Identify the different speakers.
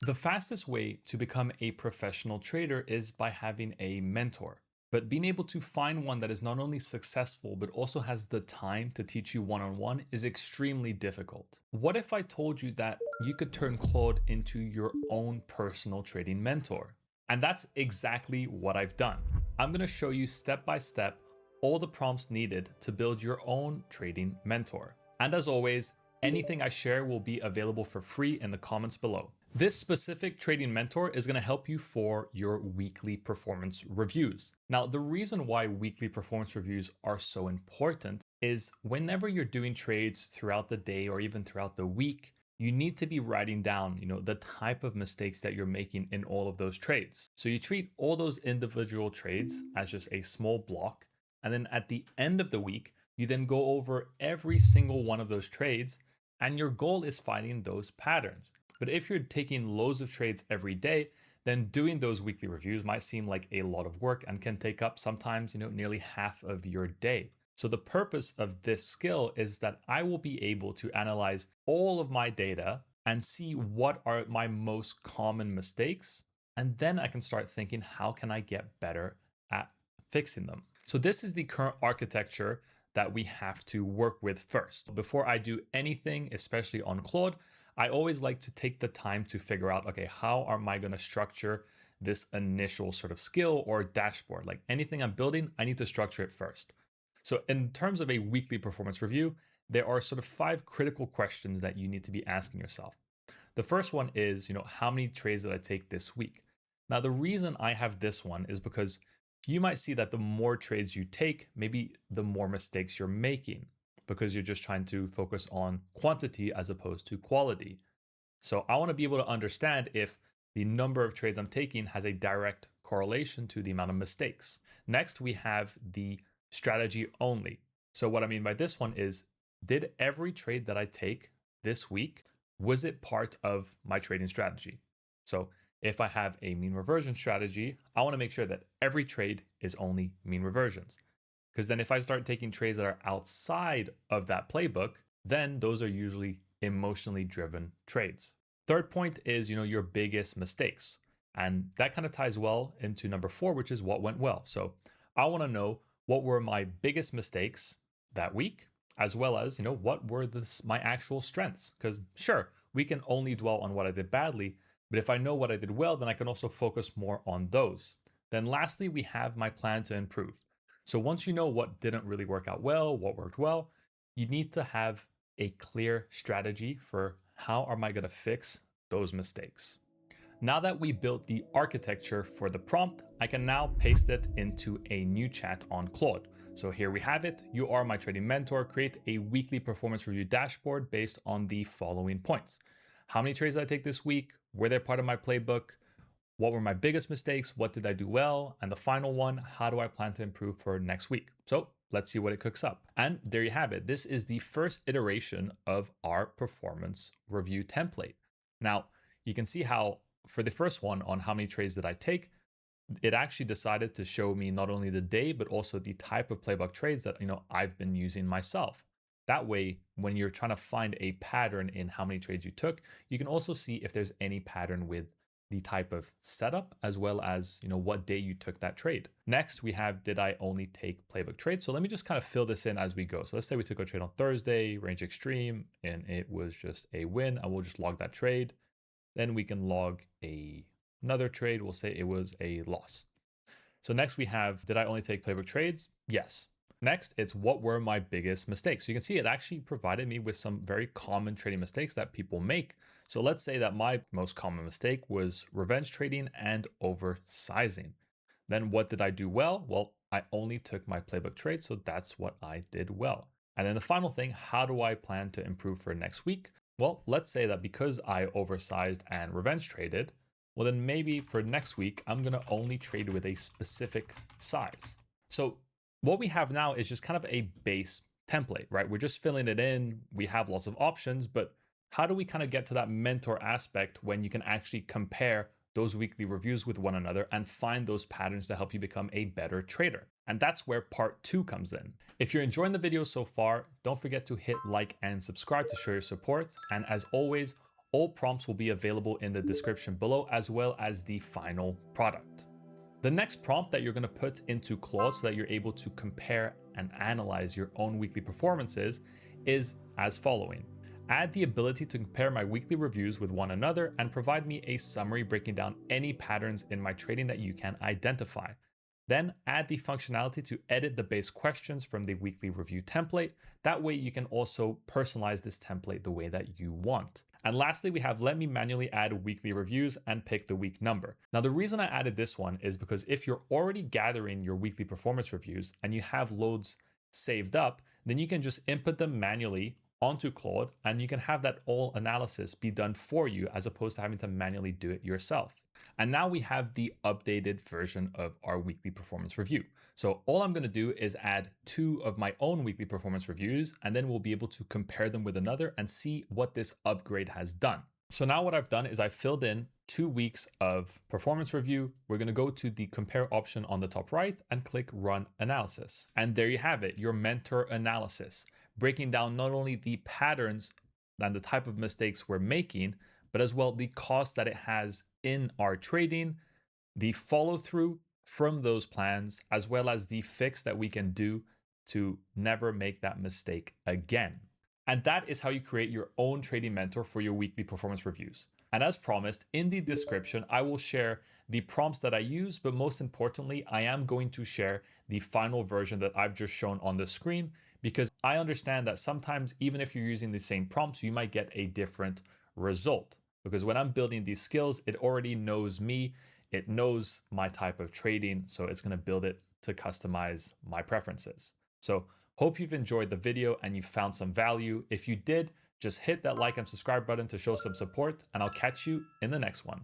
Speaker 1: The fastest way to become a professional trader is by having a mentor. But being able to find one that is not only successful, but also has the time to teach you one on one is extremely difficult. What if I told you that you could turn Claude into your own personal trading mentor? And that's exactly what I've done. I'm going to show you step by step all the prompts needed to build your own trading mentor. And as always, anything I share will be available for free in the comments below. This specific trading mentor is going to help you for your weekly performance reviews. Now, the reason why weekly performance reviews are so important is whenever you're doing trades throughout the day or even throughout the week, you need to be writing down, the type of mistakes that you're making in all of those trades. So you treat all those individual trades as just a small block. And then at the end of the week, you then go over every single one of those trades. And your goal is finding those patterns. But if you're taking loads of trades every day, then doing those weekly reviews might seem like a lot of work and can take up sometimes, nearly half of your day. So the purpose of this skill is that I will be able to analyze all of my data and see what are my most common mistakes. And then I can start thinking, how can I get better at fixing them? So this is the current architecture that we have to work with first. Before I do anything, especially on Claude, I always like to take the time to figure out, okay, how am I going to structure this initial sort of skill or dashboard? Like anything I'm building, I need to structure it first. So in terms of a weekly performance review, there are sort of 5 critical questions that you need to be asking yourself. The first one is, how many trades did I take this week? Now, the reason I have this one is because you might see that the more trades you take, maybe the more mistakes you're making because you're just trying to focus on quantity as opposed to quality. So I want to be able to understand if the number of trades I'm taking has a direct correlation to the amount of mistakes. Next, we have the strategy only. So what I mean by this one is, did every trade that I take this week, was it part of my trading strategy? So if I have a mean reversion strategy, I want to make sure that every trade is only mean reversions. Because then if I start taking trades that are outside of that playbook, then those are usually emotionally driven trades. Third point is, your biggest mistakes. And that kind of ties well into number 4, which is what went well. So I want to know what were my biggest mistakes that week, as well as, what were my actual strengths? Because sure, we can only dwell on what I did badly, but if I know what I did well, then I can also focus more on those. Then lastly, we have my plan to improve. So once you know what didn't really work out well, what worked well, you need to have a clear strategy for how am I going to fix those mistakes. Now that we built the architecture for the prompt, I can now paste it into a new chat on Claude. So here we have it. You are my trading mentor. Create a weekly performance review dashboard based on the following points. How many trades did I take this week? Were they part of my playbook? What were my biggest mistakes? What did I do well? And the final one, how do I plan to improve for next week? So let's see what it cooks up. And there you have it. This is the first iteration of our performance review template. Now, you can see how for the first one on how many trades did I take, it actually decided to show me not only the day, but also the type of playbook trades that I've been using myself. That way, when you're trying to find a pattern in how many trades you took, you can also see if there's any pattern with the type of setup as well as what day you took that trade. Next, we have did I only take playbook trades? So let me just kind of fill this in as we go. So let's say we took a trade on Thursday, range extreme, and it was just a win. I will just log that trade. Then we can log another trade. We'll say it was a loss. So next we have, did I only take playbook trades? Yes. Next, it's what were my biggest mistakes? So you can see it actually provided me with some very common trading mistakes that people make. So let's say that my most common mistake was revenge trading and oversizing. Then what did I do well? Well, I only took my playbook trades, so that's what I did well. And then the final thing, how do I plan to improve for next week? Well, let's say that because I oversized and revenge traded, well then maybe for next week, I'm gonna only trade with a specific size. So what we have now is just kind of a base template, right? We're just filling it in. We have lots of options, but how do we kind of get to that mentor aspect when you can actually compare those weekly reviews with one another and find those patterns to help you become a better trader? And that's where part 2 comes in. If you're enjoying the video so far, don't forget to hit like and subscribe to show your support. And as always, All prompts will be available in the description below, as well as the final product. The next prompt that you're going to put into Claude so that you're able to compare and analyze your own weekly performances is as following. Add the ability to compare my weekly reviews with one another and provide me a summary breaking down any patterns in my trading that you can identify. Then add the functionality to edit the base questions from the weekly review template. That way you can also personalize this template the way that you want. And lastly, we have let me manually add weekly reviews and pick the week number. Now, the reason I added this one is because if you're already gathering your weekly performance reviews and you have loads saved up, then you can just input them manually onto Claude and you can have that all analysis be done for you as opposed to having to manually do it yourself. And now we have the updated version of our weekly performance review. So all I'm going to do is add 2 of my own weekly performance reviews, and then we'll be able to compare them with another and see what this upgrade has done. So now what I've done is I've filled in 2 weeks of performance review. We're going to go to the compare option on the top right and click run analysis. And there you have it, your mentor analysis, breaking down not only the patterns and the type of mistakes we're making, but as well the cost that it has in our trading, the follow through from those plans, as well as the fix that we can do to never make that mistake again. And that is how you create your own trading mentor for your weekly performance reviews. And as promised, in the description, I will share the prompts that I use, but most importantly, I am going to share the final version that I've just shown on the screen, because I understand that sometimes, even if you're using the same prompts, you might get a different result. Because when I'm building these skills, it already knows me, it knows my type of trading, so it's going to build it to customize my preferences. So hope you've enjoyed the video and you found some value. If you did, just hit that like and subscribe button to show some support, and I'll catch you in the next one.